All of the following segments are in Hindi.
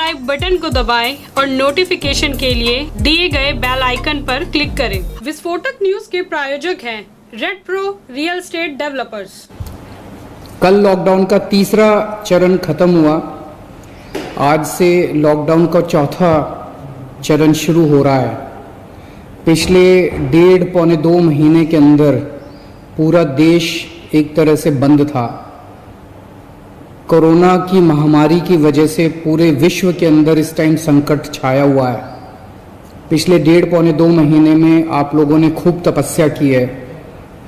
सब्सक्राइब बटन को दबाएं और नोटिफिकेशन के लिए दिए गए बेल आइकन पर क्लिक करें। विस्फोटक न्यूज के प्रायोजक हैं red pro real estate developers. कल लॉकडाउन का तीसरा चरण खत्म हुआ। आज से लॉकडाउन का चौथा चरण शुरू हो रहा है। पिछले 1.5-2 महीने के अंदर पूरा देश एक तरह से बंद था। कोरोना की महामारी की वजह से पूरे विश्व के अंदर इस टाइम संकट छाया हुआ है। पिछले 1.5-2 महीने में आप लोगों ने खूब तपस्या की है।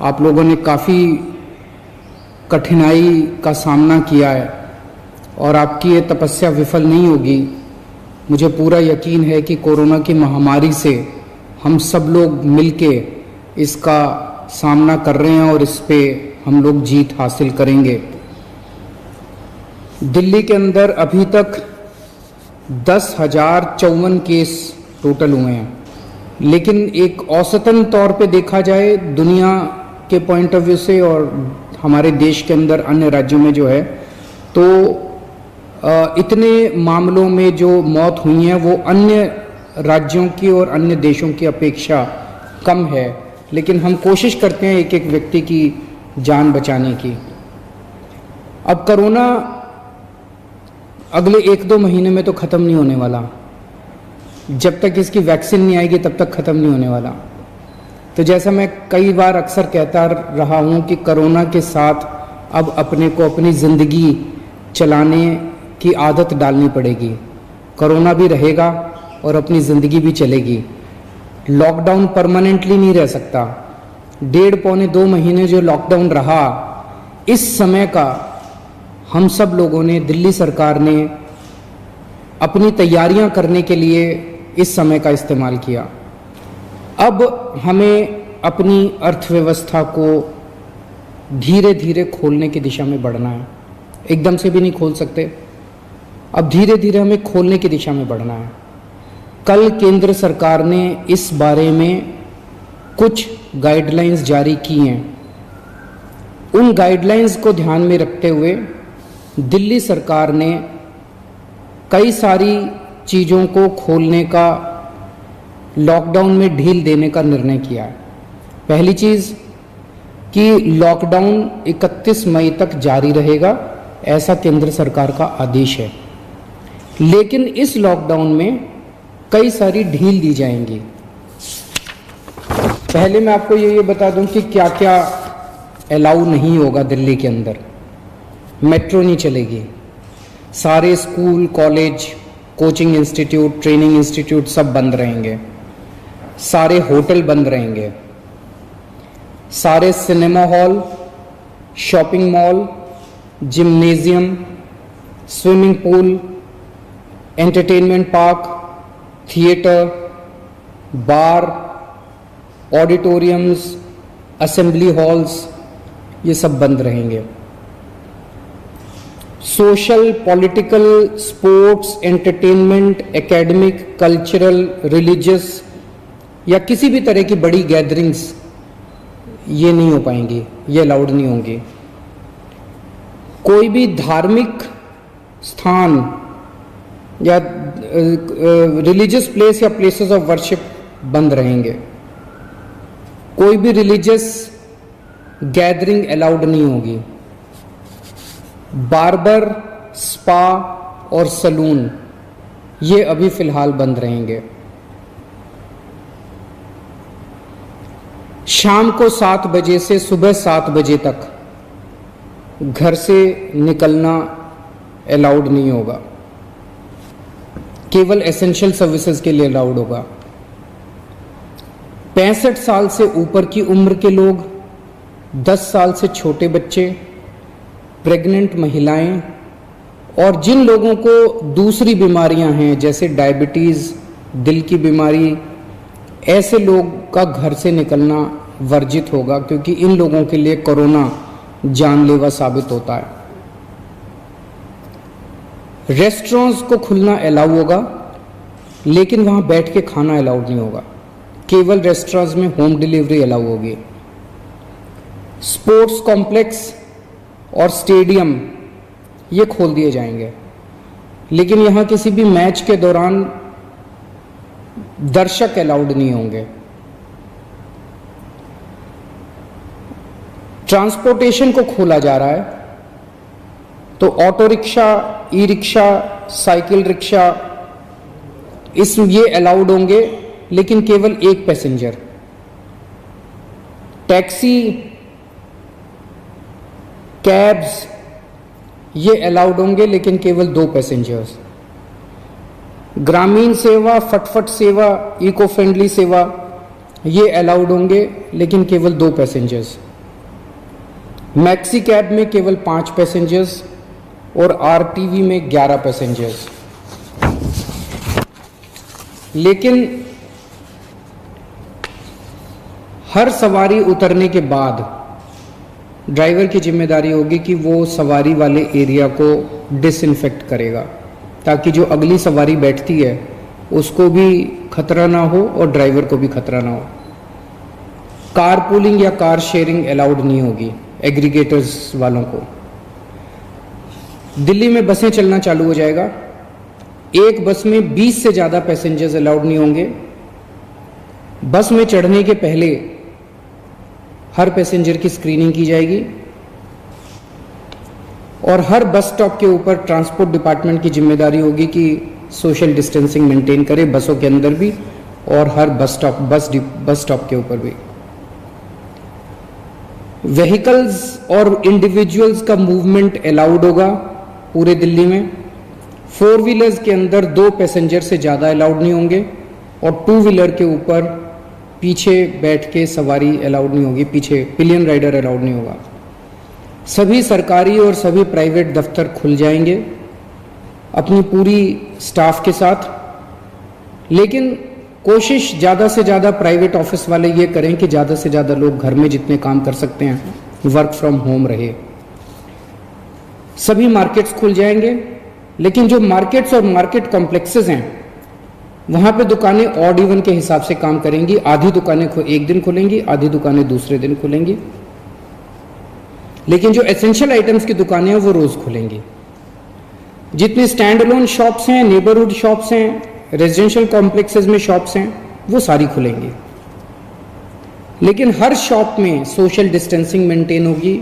आप लोगों ने काफ़ी कठिनाई का सामना किया है और आपकी ये तपस्या विफल नहीं होगी। मुझे पूरा यकीन है कि कोरोना की महामारी से हम सब लोग मिलके इसका सामना कर रहे हैं और इस पे हम लोग जीत हासिल करेंगे। दिल्ली के अंदर अभी तक 10,054 केस टोटल हुए हैं, लेकिन एक औसतन तौर पे देखा जाए दुनिया के पॉइंट ऑफ व्यू से और हमारे देश के अंदर अन्य राज्यों में जो है तो इतने मामलों में जो मौत हुई है वो अन्य राज्यों की और अन्य देशों की अपेक्षा कम है, लेकिन हम कोशिश करते हैं एक एक व्यक्ति की जान बचाने की। अब कोरोना अगले 1-2 महीने में तो ख़त्म नहीं होने वाला। जब तक इसकी वैक्सीन नहीं आएगी तब तक ख़त्म नहीं होने वाला। तो जैसा मैं कई बार अक्सर कहता रहा हूँ कि कोरोना के साथ अब अपने को अपनी ज़िंदगी चलाने की आदत डालनी पड़ेगी। कोरोना भी रहेगा और अपनी ज़िंदगी भी चलेगी। लॉकडाउन परमानेंटली नहीं रह सकता। 1.5-2 महीने जो लॉकडाउन रहा, इस समय का हम सब लोगों ने, दिल्ली सरकार ने अपनी तैयारियां करने के लिए इस समय का इस्तेमाल किया। अब हमें अपनी अर्थव्यवस्था को धीरे धीरे खोलने की दिशा में बढ़ना है। एकदम से भी नहीं खोल सकते। अब धीरे धीरे हमें खोलने की दिशा में बढ़ना है। कल केंद्र सरकार ने इस बारे में कुछ गाइडलाइंस जारी की हैं। उन गाइडलाइंस को ध्यान में रखते हुए दिल्ली सरकार ने कई सारी चीज़ों को खोलने का, लॉकडाउन में ढील देने का निर्णय किया है। पहली चीज़ कि लॉकडाउन 31 मई तक जारी रहेगा, ऐसा केंद्र सरकार का आदेश है। लेकिन इस लॉकडाउन में कई सारी ढील दी जाएंगी। पहले मैं आपको ये बता दूं कि क्या क्या अलाउ नहीं होगा दिल्ली के अंदर। मेट्रो नहीं चलेगी। सारे school, college, coaching institute, training institute सब बंद रहेंगे। सारे होटल बंद रहेंगे। सारे cinema hall, shopping mall, gymnasium, swimming pool, entertainment park, theatre, bar, auditoriums, assembly halls, ये सब बंद रहेंगे। Social, political, sports, entertainment, academic, cultural, religious या किसी भी तरह की बड़ी गैदरिंग्स ये नहीं हो पाएंगी, ये अलाउड नहीं होंगी। कोई भी धार्मिक स्थान या रिलीजियस प्लेस या प्लेसेस ऑफ वर्शिप बंद रहेंगे। कोई भी रिलीजियस गैदरिंग अलाउड नहीं होगी। बार्बर, स्पा और सलून ये अभी फिलहाल बंद रहेंगे। शाम को 7 बजे से सुबह 7 बजे तक घर से निकलना अलाउड नहीं होगा। केवल एसेंशियल सर्विसेज के लिए अलाउड होगा। 65 साल से ऊपर की उम्र के लोग, 10 साल से छोटे बच्चे, प्रेग्नेंट महिलाएं और जिन लोगों को दूसरी बीमारियां हैं जैसे डायबिटीज़, दिल की बीमारी, ऐसे लोग का घर से निकलना वर्जित होगा, क्योंकि इन लोगों के लिए कोरोना जानलेवा साबित होता है। रेस्टोरेंट्स को खुलना अलाउ होगा, लेकिन वहां बैठ के खाना अलाउड नहीं होगा। केवल रेस्टोरेंट्स में होम डिलीवरी अलाउ होगी। स्पोर्ट्स कॉम्प्लेक्स और स्टेडियम ये खोल दिए जाएंगे, लेकिन यहाँ किसी भी मैच के दौरान दर्शक अलाउड नहीं होंगे। ट्रांसपोर्टेशन को खोला जा रहा है, तो auto rickshaw, e rickshaw, cycle rickshaw ये अलाउड होंगे, लेकिन केवल एक पैसेंजर। टैक्सी, कैब्स ये अलाउड होंगे, लेकिन केवल 2 पैसेंजर्स। ग्रामीण सेवा, फटफट सेवा, इको फ्रेंडली सेवा ये अलाउड होंगे, लेकिन केवल 2 पैसेंजर्स। मैक्सी कैब में केवल 5 पैसेंजर्स और आरटीवी में 11 पैसेंजर्स। लेकिन हर सवारी उतरने के बाद ड्राइवर की जिम्मेदारी होगी कि वो सवारी वाले एरिया को डिसइंफेक्ट करेगा, ताकि जो अगली सवारी बैठती है उसको भी खतरा ना हो और ड्राइवर को भी खतरा ना हो। कार पूलिंग या कार शेयरिंग अलाउड नहीं होगी एग्रीगेटर्स वालों को। दिल्ली में बसें चलना चालू हो जाएगा। एक बस में 20 से ज़्यादा पैसेंजर्स अलाउड नहीं होंगे। बस में चढ़ने के पहले हर पैसेंजर की स्क्रीनिंग की जाएगी और हर बस स्टॉप के ऊपर ट्रांसपोर्ट डिपार्टमेंट की जिम्मेदारी होगी कि सोशल डिस्टेंसिंग मेंटेन करे, बसों के अंदर भी और हर बस स्टॉप के ऊपर भी। व्हीकल्स और इंडिविजुअल्स का मूवमेंट अलाउड होगा पूरे दिल्ली में। 4 व्हीलर्स के अंदर 2 पैसेंजर से ज़्यादा अलाउड नहीं होंगे और 2 व्हीलर के ऊपर पीछे बैठ के सवारी अलाउड नहीं होगी, पीछे पिलियन राइडर अलाउड नहीं होगा। सभी सरकारी और सभी प्राइवेट दफ्तर खुल जाएंगे अपनी पूरी स्टाफ के साथ, लेकिन कोशिश ज़्यादा से ज़्यादा प्राइवेट ऑफिस वाले ये करें कि ज़्यादा से ज़्यादा लोग घर में जितने काम कर सकते हैं वर्क फ्रॉम होम रहे। सभी मार्केट्स खुल जाएंगे, लेकिन जो मार्केट्स और मार्केट कॉम्प्लेक्सेस हैं वहां पे दुकानें ऑड इवन के हिसाब से काम करेंगी। आधी दुकानें एक दिन खुलेंगी, आधी दुकानें दूसरे दिन खुलेंगी, लेकिन जो एसेंशियल आइटम्स की दुकानें हैं वो रोज खुलेंगी। जितने स्टैंड अलोन शॉप्स हैं, नेबरहुड शॉप्स हैं, रेजिडेंशियल कॉम्प्लेक्सेस में शॉप्स हैं, वो सारी खुलेंगी, लेकिन हर शॉप में सोशल डिस्टेंसिंग मेंटेन होगी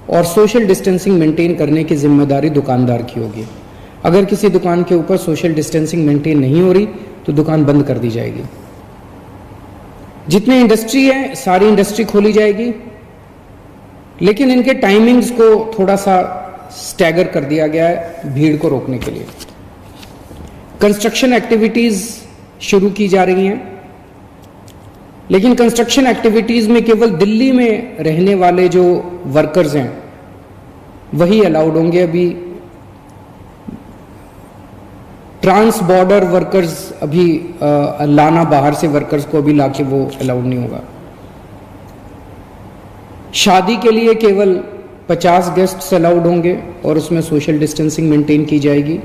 और सोशल डिस्टेंसिंग मेंटेन करने की जिम्मेदारी दुकानदार की होगी। अगर किसी दुकान के ऊपर सोशल डिस्टेंसिंग मेंटेन नहीं हो रही तो दुकान बंद कर दी जाएगी। जितनी इंडस्ट्री है सारी इंडस्ट्री खोली जाएगी, लेकिन इनके टाइमिंग्स को थोड़ा सा स्टैगर कर दिया गया है भीड़ को रोकने के लिए। कंस्ट्रक्शन एक्टिविटीज शुरू की जा रही हैं, लेकिन कंस्ट्रक्शन एक्टिविटीज में केवल दिल्ली में रहने वाले जो वर्कर्स हैं वही अलाउड होंगे। अभी ट्रांस बॉर्डर वर्कर्स अभी लाना, बाहर से वर्कर्स को अभी लाके वो अलाउड नहीं होगा। शादी के लिए केवल 50 गेस्ट्स अलाउड होंगे और उसमें सोशल डिस्टेंसिंग मेंटेन की जाएगी।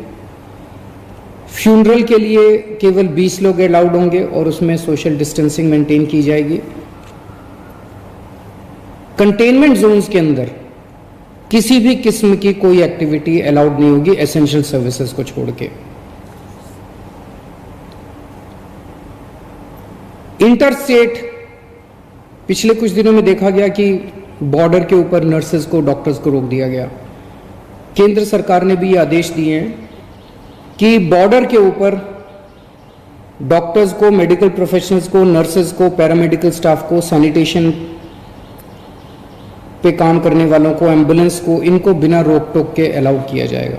फ्यूनरल के लिए केवल 20 लोग अलाउड होंगे और उसमें सोशल डिस्टेंसिंग मेंटेन की जाएगी। कंटेनमेंट जोन्स के अंदर किसी भी किस्म की कोई एक्टिविटी अलाउड नहीं होगी एसेंशियल सर्विसेज को छोड़ के। इंटर स्टेट पिछले कुछ दिनों में देखा गया कि बॉर्डर के ऊपर नर्सेज को, डॉक्टर्स को रोक दिया गया। केंद्र सरकार ने भी ये आदेश दिए हैं कि बॉर्डर के ऊपर डॉक्टर्स को, मेडिकल प्रोफेशनल्स को, नर्सेज को, पैरामेडिकल स्टाफ को, सैनिटेशन पे काम करने वालों को, एम्बुलेंस को, इनको बिना रोक टोक के अलाउ किया जाएगा।